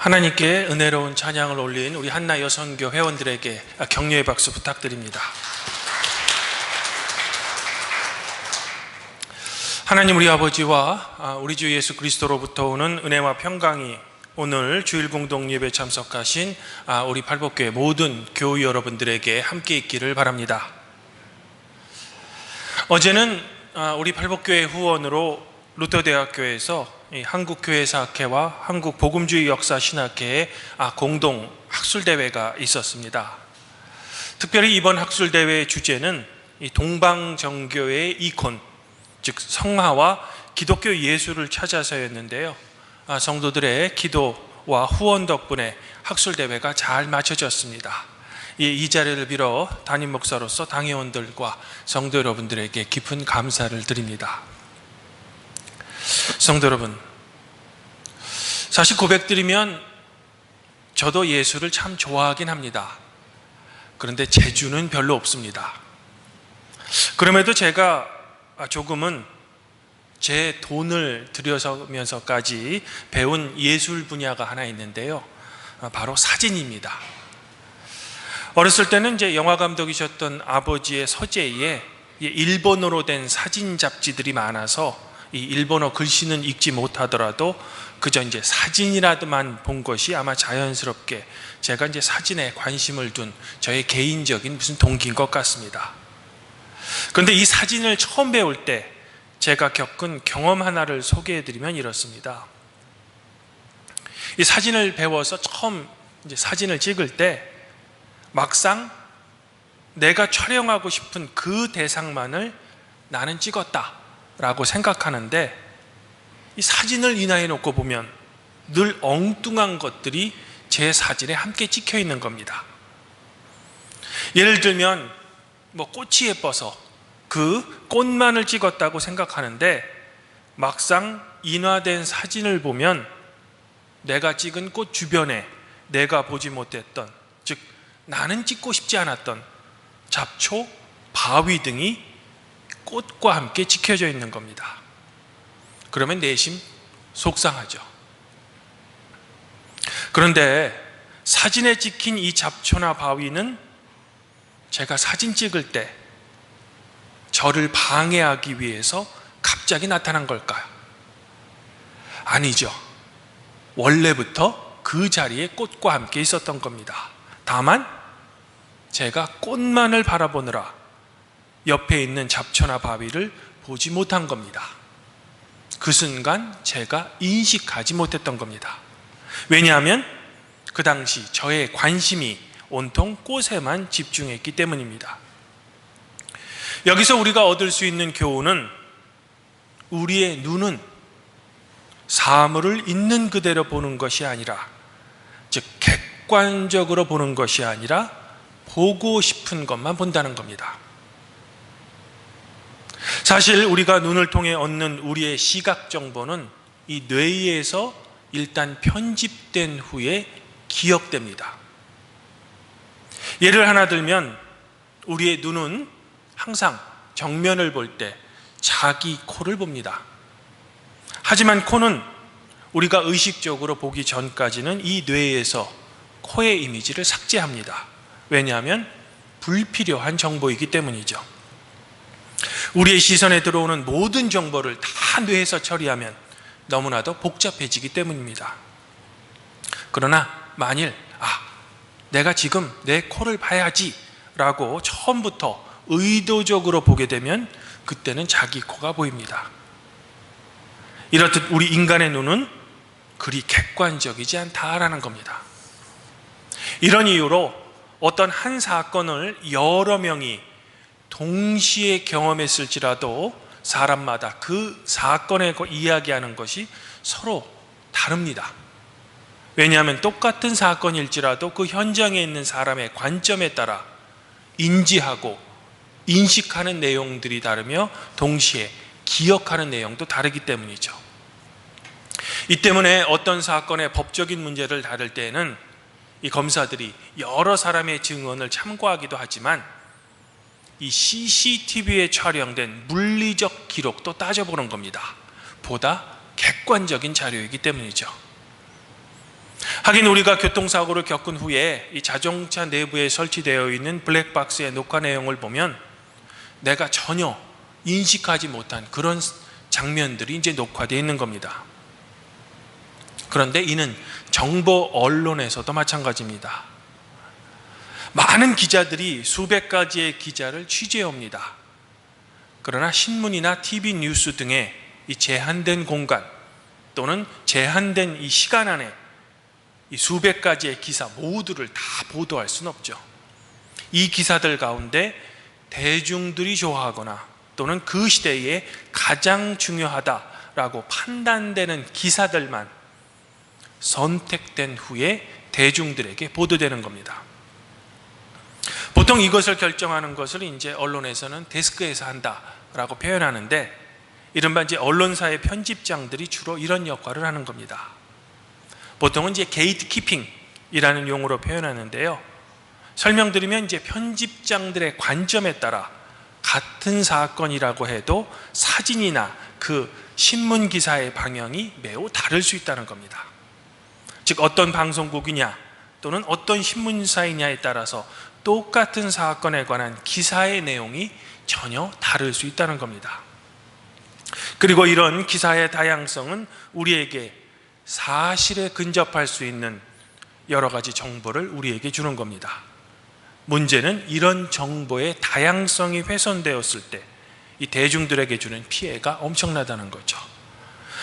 하나님께 은혜로운 찬양을 올린 우리 한나 여선교 회원들에게 격려의 박수 부탁드립니다. 하나님 우리 아버지와 우리 주 예수 그리스도로부터 오는 은혜와 평강이 오늘 주일 공동 예배 참석하신 우리 팔복교회 모든 교우 여러분들에게 함께 있기를 바랍니다. 어제는 우리 팔복교회 후원으로 루터대학교에서 한국교회사학회와 한국복음주의 역사신학회의 공동 학술대회가 있었습니다. 특별히 이번 학술대회의 주제는 동방정교의 이콘, 즉 성화와 기독교 예술을 찾아서였는데요. 성도들의 기도와 후원 덕분에 학술대회가 잘 마쳐졌습니다. 이 자리를 빌어 담임 목사로서 당회원들과 성도 여러분들에게 깊은 감사를 드립니다. 성도 여러분, 사실 고백드리면 저도 예술을 참 좋아하긴 합니다. 그런데 재주는 별로 없습니다. 그럼에도 제가 조금은 제 돈을 들여서면서까지 배운 예술 분야가 하나 있는데요. 바로 사진입니다. 어렸을 때는 이제 영화 감독이셨던 아버지의 서재에 일본어로 된 사진 잡지들이 많아서 이 일본어 글씨는 읽지 못하더라도 그저 이제 사진이라도만 본 것이 아마 자연스럽게 제가 이제 사진에 관심을 둔 저의 개인적인 무슨 동기인 것 같습니다. 그런데 이 사진을 처음 배울 때 제가 겪은 경험 하나를 소개해드리면 이렇습니다. 이 사진을 배워서 처음 이제 사진을 찍을 때 막상 내가 촬영하고 싶은 그 대상만을 나는 찍었다라고 생각하는데 이 사진을 인하여 놓고 보면 늘 엉뚱한 것들이 제 사진에 함께 찍혀 있는 겁니다. 예를 들면 꽃이 예뻐서 그 꽃만을 찍었다고 생각하는데 막상 인화된 사진을 보면 내가 찍은 꽃 주변에 내가 보지 못했던, 즉 나는 찍고 싶지 않았던 잡초, 바위 등이 꽃과 함께 찍혀져 있는 겁니다. 그러면 내심 속상하죠. 그런데 사진에 찍힌 이 잡초나 바위는 제가 사진 찍을 때 저를 방해하기 위해서 갑자기 나타난 걸까요? 아니죠. 원래부터 그 자리에 꽃과 함께 있었던 겁니다. 다만 제가 꽃만을 바라보느라 옆에 있는 잡초나 바위를 보지 못한 겁니다. 그 순간 제가 인식하지 못했던 겁니다. 왜냐하면 그 당시 저의 관심이 온통 꽃에만 집중했기 때문입니다. 여기서 우리가 얻을 수 있는 교훈은 우리의 눈은 사물을 있는 그대로 보는 것이 아니라, 즉 객관적으로 보는 것이 아니라 보고 싶은 것만 본다는 겁니다. 사실 우리가 눈을 통해 얻는 우리의 시각 정보는 이 뇌에서 일단 편집된 후에 기억됩니다. 예를 하나 들면 우리의 눈은 항상 정면을 볼 때 자기 코를 봅니다. 하지만 코는 우리가 의식적으로 보기 전까지는 이 뇌에서 코의 이미지를 삭제합니다. 왜냐하면 불필요한 정보이기 때문이죠. 우리의 시선에 들어오는 모든 정보를 다 뇌에서 처리하면 너무나도 복잡해지기 때문입니다. 그러나 만일 내가 지금 내 코를 봐야지 라고 처음부터 의도적으로 보게 되면 그때는 자기 코가 보입니다. 이렇듯 우리 인간의 눈은 그리 객관적이지 않다라는 겁니다. 이런 이유로 어떤 한 사건을 여러 명이 동시에 경험했을지라도 사람마다 그 사건에 이야기하는 것이 서로 다릅니다. 왜냐하면 똑같은 사건일지라도 그 현장에 있는 사람의 관점에 따라 인지하고 인식하는 내용들이 다르며 동시에 기억하는 내용도 다르기 때문이죠. 이 때문에 어떤 사건의 법적인 문제를 다룰 때에는 이 검사들이 여러 사람의 증언을 참고하기도 하지만 이 CCTV에 촬영된 물리적 기록도 따져보는 겁니다. 보다 객관적인 자료이기 때문이죠. 하긴 우리가 교통사고를 겪은 후에 이 자동차 내부에 설치되어 있는 블랙박스의 녹화 내용을 보면 내가 전혀 인식하지 못한 그런 장면들이 이제 녹화되어 있는 겁니다. 그런데 이는 정보 언론에서도 마찬가지입니다. 많은 기자들이 수백 가지의 기자를 취재합니다. 그러나 신문이나 TV 뉴스 등의 이 제한된 공간 또는 제한된 이 시간 안에 이 수백 가지의 기사 모두를 다 보도할 수는 없죠. 이 기사들 가운데 대중들이 좋아하거나 또는 그 시대에 가장 중요하다라고 판단되는 기사들만 선택된 후에 대중들에게 보도되는 겁니다. 보통 이것을 결정하는 것을 이제 언론에서는 데스크에서 한다라고 표현하는데, 이른바 이제 언론사의 편집장들이 주로 이런 역할을 하는 겁니다. 보통은 이제 게이트키핑이라는 용어로 표현하는데요. 설명드리면 이제 편집장들의 관점에 따라 같은 사건이라고 해도 사진이나 그 신문 기사의 방향이 매우 다를 수 있다는 겁니다. 즉 어떤 방송국이냐 또는 어떤 신문사이냐에 따라서 똑같은 사건에 관한 기사의 내용이 전혀 다를 수 있다는 겁니다. 그리고 이런 기사의 다양성은 우리에게 사실에 근접할 수 있는 여러 가지 정보를 우리에게 주는 겁니다. 문제는 이런 정보의 다양성이 훼손되었을 때 이 대중들에게 주는 피해가 엄청나다는 거죠.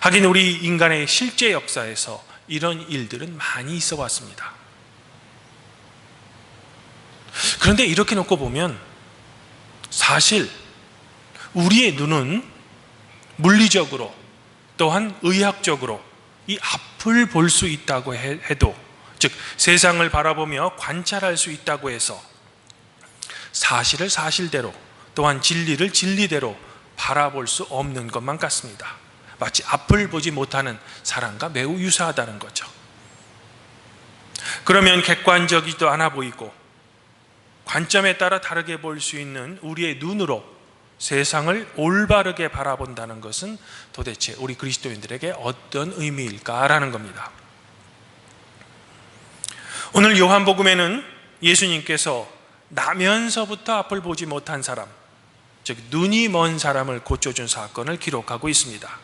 하긴 우리 인간의 실제 역사에서 이런 일들은 많이 있어 왔습니다. 그런데 이렇게 놓고 보면 사실 우리의 눈은 물리적으로 또한 의학적으로 이 앞을 볼 수 있다고 해도, 즉 세상을 바라보며 관찰할 수 있다고 해서 사실을 사실대로 또한 진리를 진리대로 바라볼 수 없는 것만 같습니다. 마치 앞을 보지 못하는 사람과 매우 유사하다는 거죠. 그러면 객관적이지도 않아 보이고 관점에 따라 다르게 볼 수 있는 우리의 눈으로 세상을 올바르게 바라본다는 것은 도대체 우리 그리스도인들에게 어떤 의미일까라는 겁니다. 오늘 요한복음에는 예수님께서 나면서부터 앞을 보지 못한 사람, 즉 눈이 먼 사람을 고쳐준 사건을 기록하고 있습니다.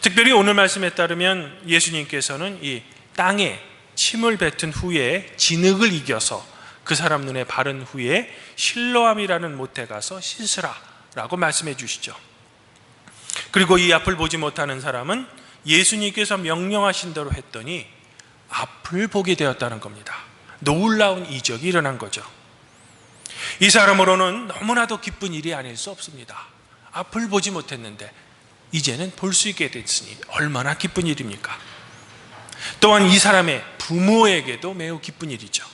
특별히 오늘 말씀에 따르면 예수님께서는 이 땅에 침을 뱉은 후에 진흙을 이겨서 그 사람 눈에 바른 후에 실로암이라는 못에 가서 씻으라 라고 말씀해 주시죠. 그리고 이 앞을 보지 못하는 사람은 예수님께서 명령하신 대로 했더니 앞을 보게 되었다는 겁니다. 놀라운 이적이 일어난 거죠. 이 사람으로는 너무나도 기쁜 일이 아닐 수 없습니다. 앞을 보지 못했는데 이제는 볼 수 있게 됐으니 얼마나 기쁜 일입니까? 또한 이 사람의 부모에게도 매우 기쁜 일이죠.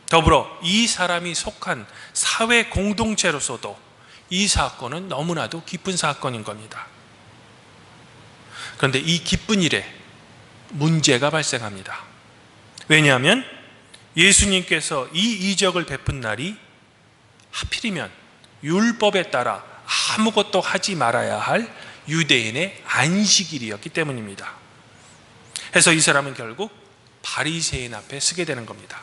더불어 이 사람이 속한 사회 공동체로서도 이 사건은 너무나도 기쁜 사건인 겁니다. 그런데 이 기쁜 일에 문제가 발생합니다. 왜냐하면 예수님께서 이 이적을 베푼 날이 하필이면 율법에 따라 아무것도 하지 말아야 할 유대인의 안식일이었기 때문입니다. 해서 이 사람은 결국 바리새인 앞에 서게 되는 겁니다.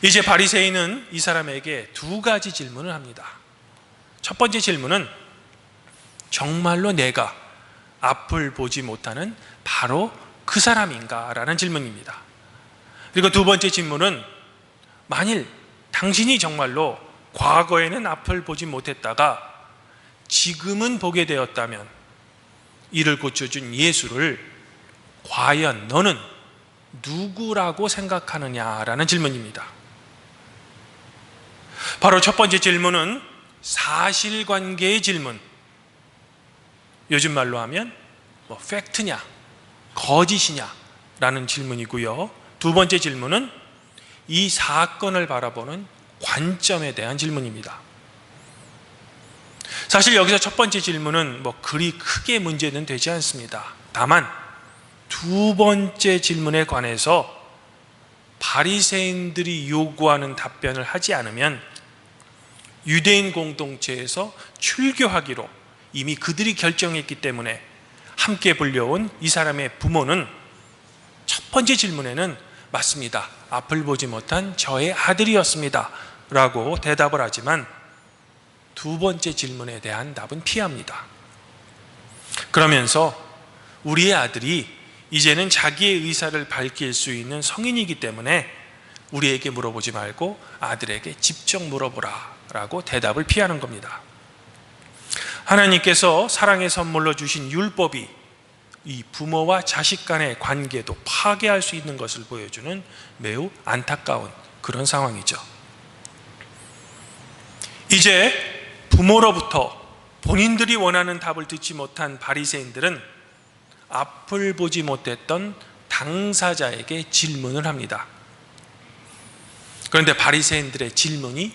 이제 바리새인은 이 사람에게 두 가지 질문을 합니다. 첫 번째 질문은 정말로 내가 앞을 보지 못하는 바로 그 사람인가? 라는 질문입니다. 그리고 두 번째 질문은 만일 당신이 정말로 과거에는 앞을 보지 못했다가 지금은 보게 되었다면 이를 고쳐준 예수를 과연 너는 누구라고 생각하느냐라는 질문입니다. 바로 첫 번째 질문은 사실관계의 질문, 요즘 말로 하면 팩트냐 거짓이냐 라는 질문이고요. 두 번째 질문은 이 사건을 바라보는 관점에 대한 질문입니다. 사실 여기서 첫 번째 질문은 그리 크게 문제는 되지 않습니다. 다만 두 번째 질문에 관해서 바리새인들이 요구하는 답변을 하지 않으면 유대인 공동체에서 출교하기로 이미 그들이 결정했기 때문에 함께 불려온 이 사람의 부모는 첫 번째 질문에는 맞습니다. 앞을 보지 못한 저의 아들이었습니다 라고 대답을 하지만 두 번째 질문에 대한 답은 피합니다. 그러면서 우리의 아들이 이제는 자기의 의사를 밝힐 수 있는 성인이기 때문에 우리에게 물어보지 말고 아들에게 직접 물어보라 라고 대답을 피하는 겁니다. 하나님께서 사랑의 선물로 주신 율법이 이 부모와 자식 간의 관계도 파괴할 수 있는 것을 보여주는 매우 안타까운 그런 상황이죠. 이제 부모로부터 본인들이 원하는 답을 듣지 못한 바리새인들은 앞을 보지 못했던 당사자에게 질문을 합니다. 그런데 바리새인들의 질문이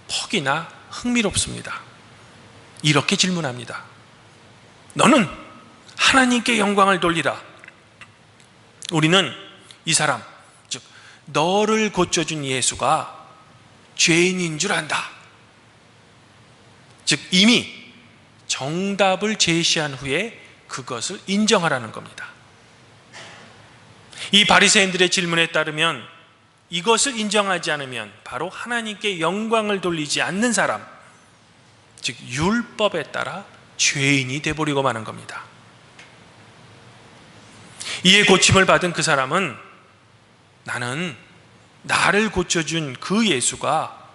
퍽이나 흥미롭습니다. 이렇게 질문합니다. 너는 하나님께 영광을 돌리라. 우리는 이 사람, 즉 너를 고쳐준 예수가 죄인인 줄 안다. 즉 이미 정답을 제시한 후에 그것을 인정하라는 겁니다. 이 바리새인들의 질문에 따르면 이것을 인정하지 않으면 바로 하나님께 영광을 돌리지 않는 사람, 즉 율법에 따라 죄인이 되어버리고 마는 겁니다. 이에 고침을 받은 그 사람은 나는 나를 고쳐준 그 예수가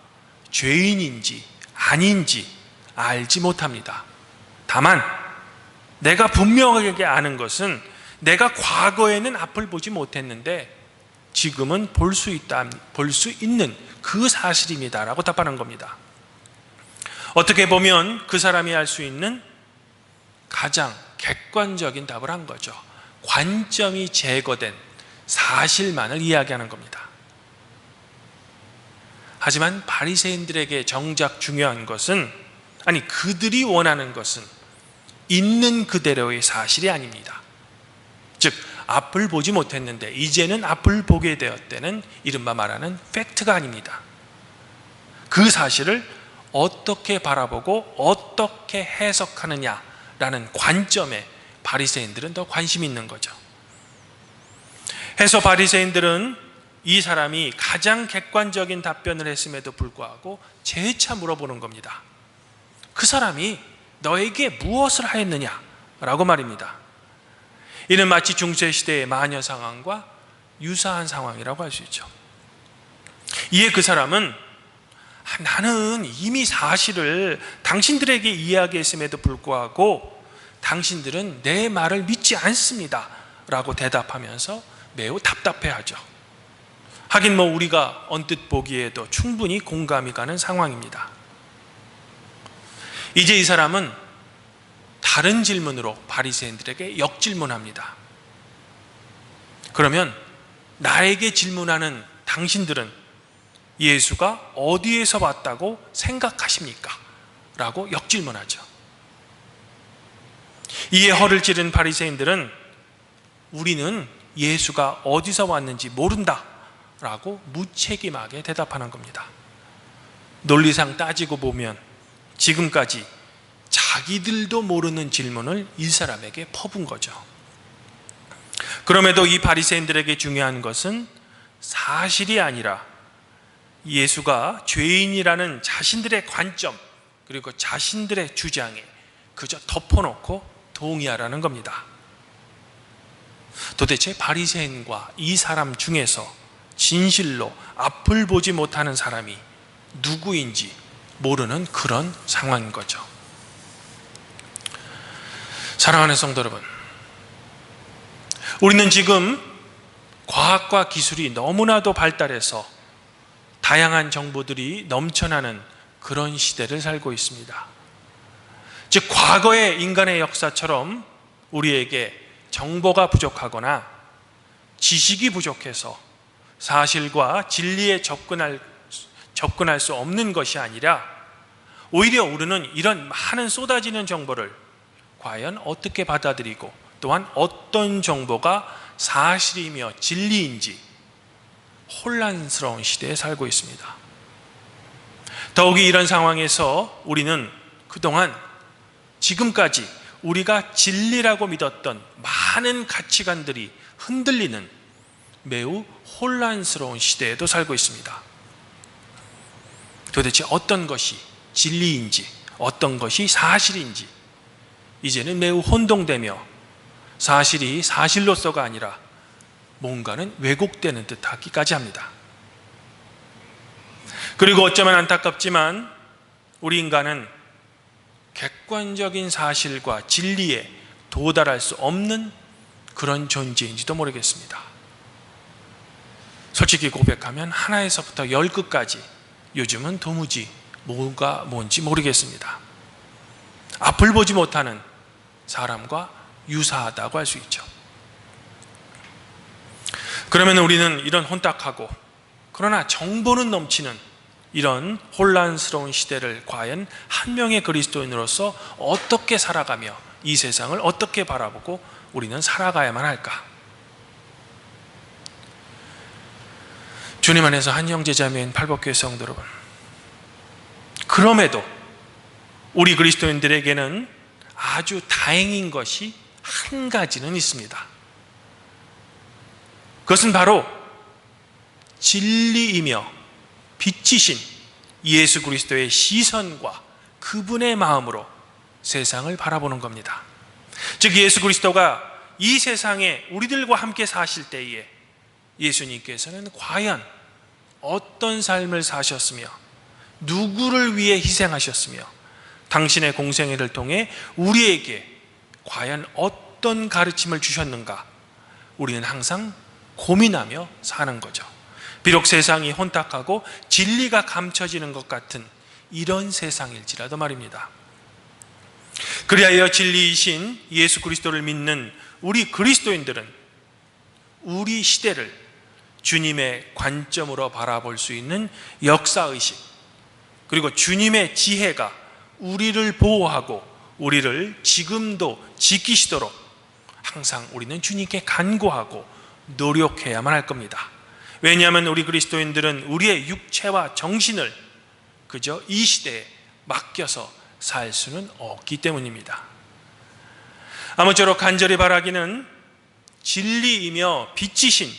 죄인인지 아닌지 알지 못합니다. 다만 내가 분명하게 아는 것은 내가 과거에는 앞을 보지 못했는데 지금은 볼 수 있는 그 사실입니다 라고 답하는 겁니다. 어떻게 보면 그 사람이 할 수 있는 가장 객관적인 답을 한 거죠. 관점이 제거된 사실만을 이야기하는 겁니다. 하지만 바리새인들에게 정작 중요한 것은, 아니 그들이 원하는 것은 있는 그대로의 사실이 아닙니다. 즉 앞을 보지 못했는데 이제는 앞을 보게 되었다는 이른바 말하는 팩트가 아닙니다. 그 사실을 어떻게 바라보고 어떻게 해석하느냐라는 관점에 바리새인들은 더 관심이 있는 거죠. 해서 바리새인들은 이 사람이 가장 객관적인 답변을 했음에도 불구하고 재차 물어보는 겁니다. 그 사람이 너에게 무엇을 하였느냐라고 말입니다. 이는 마치 중세시대의 마녀 상황과 유사한 상황이라고 할 수 있죠. 이에 그 사람은 나는 이미 사실을 당신들에게 이야기했음에도 불구하고 당신들은 내 말을 믿지 않습니다 라고 대답하면서 매우 답답해하죠. 하긴 우리가 언뜻 보기에도 충분히 공감이 가는 상황입니다. 이제 이 사람은 다른 질문으로 바리새인들에게 역질문합니다. 그러면 나에게 질문하는 당신들은 예수가 어디에서 왔다고 생각하십니까? 라고 역질문하죠. 이에 허를 찌른 바리새인들은 우리는 예수가 어디서 왔는지 모른다 라고 무책임하게 대답하는 겁니다. 논리상 따지고 보면 지금까지 자기들도 모르는 질문을 이 사람에게 퍼붓은 거죠. 그럼에도 이 바리새인들에게 중요한 것은 사실이 아니라 예수가 죄인이라는 자신들의 관점 그리고 자신들의 주장에 그저 덮어놓고 동의하라는 겁니다. 도대체 바리새인과 이 사람 중에서 진실로 앞을 보지 못하는 사람이 누구인지 모르는 그런 상황인 거죠. 사랑하는 성도 여러분, 우리는 지금 과학과 기술이 너무나도 발달해서 다양한 정보들이 넘쳐나는 그런 시대를 살고 있습니다. 즉 과거의 인간의 역사처럼 우리에게 정보가 부족하거나 지식이 부족해서 사실과 진리에 접근할 수 없는 것이 아니라 오히려 우리는 이런 많은 쏟아지는 정보를 과연 어떻게 받아들이고 또한 어떤 정보가 사실이며 진리인지 혼란스러운 시대에 살고 있습니다. 더욱이 이런 상황에서 우리는 그동안 지금까지 우리가 진리라고 믿었던 많은 가치관들이 흔들리는 매우 혼란스러운 시대에도 살고 있습니다. 도대체 어떤 것이 진리인지, 어떤 것이 사실인지 이제는 매우 혼동되며 사실이 사실로서가 아니라 뭔가는 왜곡되는 듯하기까지 합니다. 그리고 어쩌면 안타깝지만 우리 인간은 객관적인 사실과 진리에 도달할 수 없는 그런 존재인지도 모르겠습니다. 솔직히 고백하면 하나에서부터 열 끝까지 요즘은 도무지 뭐가 뭔지 모르겠습니다. 앞을 보지 못하는 사람과 유사하다고 할 수 있죠. 그러면 우리는 이런 혼탁하고 그러나 정보는 넘치는 이런 혼란스러운 시대를 과연 한 명의 그리스도인으로서 어떻게 살아가며 이 세상을 어떻게 바라보고 우리는 살아가야만 할까? 주님 안에서 한 형제자매인 팔복교회 성도 여러분, 그럼에도 우리 그리스도인들에게는 아주 다행인 것이 한 가지는 있습니다. 그것은 바로 진리이며 빛이신 예수 그리스도의 시선과 그분의 마음으로 세상을 바라보는 겁니다. 즉 예수 그리스도가 이 세상에 우리들과 함께 사실 때에 예수님께서는 과연 어떤 삶을 사셨으며 누구를 위해 희생하셨으며 당신의 공생애를 통해 우리에게 과연 어떤 가르침을 주셨는가, 우리는 항상 고민하며 사는 거죠. 비록 세상이 혼탁하고 진리가 감춰지는 것 같은 이런 세상일지라도 말입니다. 그리하여 진리이신 예수 그리스도를 믿는 우리 그리스도인들은 우리 시대를 주님의 관점으로 바라볼 수 있는 역사의식, 그리고 주님의 지혜가 우리를 보호하고 우리를 지금도 지키시도록 항상 우리는 주님께 간구하고 노력해야만 할 겁니다. 왜냐하면 우리 그리스도인들은 우리의 육체와 정신을 그저 이 시대에 맡겨서 살 수는 없기 때문입니다. 아무쪼록 간절히 바라기는 진리이며 빛이신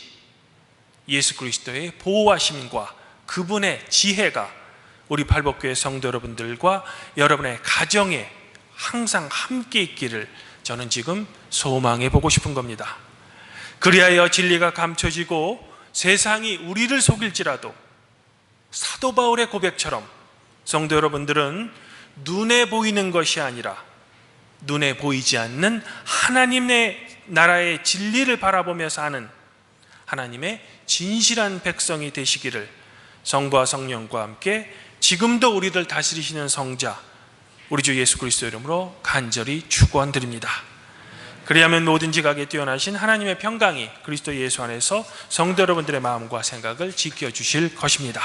예수 그리스도의 보호하심과 그분의 지혜가 우리 팔복교회 성도 여러분들과 여러분의 가정에 항상 함께 있기를 저는 지금 소망해 보고 싶은 겁니다. 그리하여 진리가 감춰지고 세상이 우리를 속일지라도 사도 바울의 고백처럼 성도 여러분들은 눈에 보이는 것이 아니라 눈에 보이지 않는 하나님의 나라의 진리를 바라보며 사는 하나님의 진실한 백성이 되시기를 성부와 성령과 함께 지금도 우리를 다스리시는 성자 우리 주 예수 그리스도 이름으로 간절히 축원드립니다. 그리하면 뭐든지 가게 뛰어나신 하나님의 평강이 그리스도 예수 안에서 성도 여러분들의 마음과 생각을 지켜주실 것입니다.